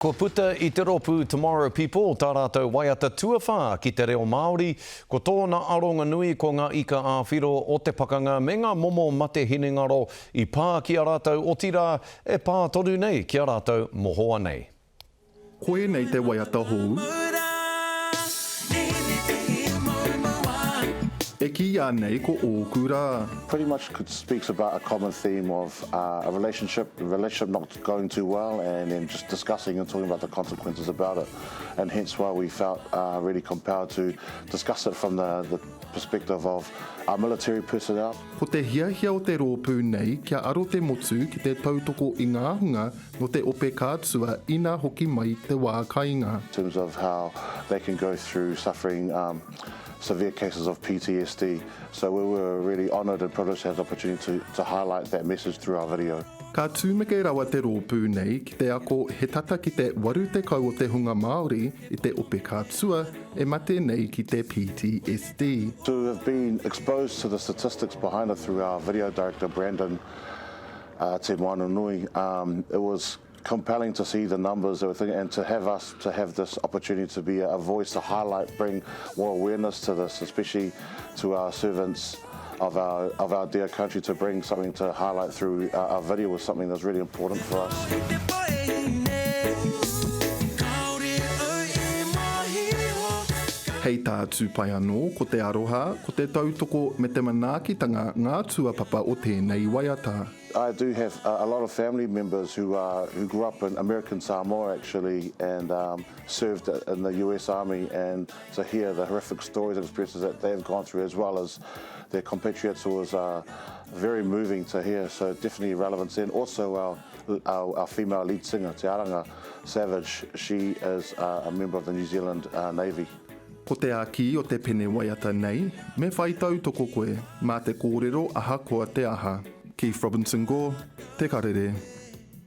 Ko puta I te ropu Tomorrow People, tā rātou waiata tuawhā ki te reo Māori, ko tōna aronga nui ko ngā ika āwhiro o te pakanga me ngā momo mate hinengaro I pā ki a rātou o tira e pā toru nei ki a rātou mohoa nei. Koe nei te waiata hou. E ki ia nei ko ōku rā. Pretty much speaks about a common theme of a relationship not going too well, and then just discussing and talking about the consequences about it. And hence why we felt really compelled to discuss it from the perspective of our military personnel. Ko te hiahia o te rōpū nei, kia aro te motu ki te tautoko I ngā hunga no te ope kātua ina hoki mai te wā kainga. In terms of how they can go through suffering severe cases of PTSD. So we were really honoured and privileged to have the opportunity to highlight that message through our video. Ka tūmeke rawa te rōpū nei ki te ako he tata ki te waru te kau o te hunga Māori I te ope kātua e mate nei ki te PTSD. To have been exposed to the statistics behind it through our video director Brandon Te Moananui, it was compelling to see the numbers and to have this opportunity to be a voice to highlight, bring more awareness to this, especially to our servants of our dear country, to bring something to highlight through our video was something that's really important for us. Hei tā tūpai anō, ko te aroha, ko te tautoko me te manaakitanga ngā tuapapa o tēnei waiata. I do have a lot of family members who grew up in American Samoa actually and served in the US Army, and to hear the horrific stories and experiences that they've gone through as well as their compatriots was very moving to hear, so definitely relevance. And also our female lead singer, Te Aranga Savage, she is a member of the New Zealand Navy. Ko te aki o te pene waiata nei, me whai tautoko koe, mā te kōrero aha koa te aha. Keith Robinson Gore, Te Karere.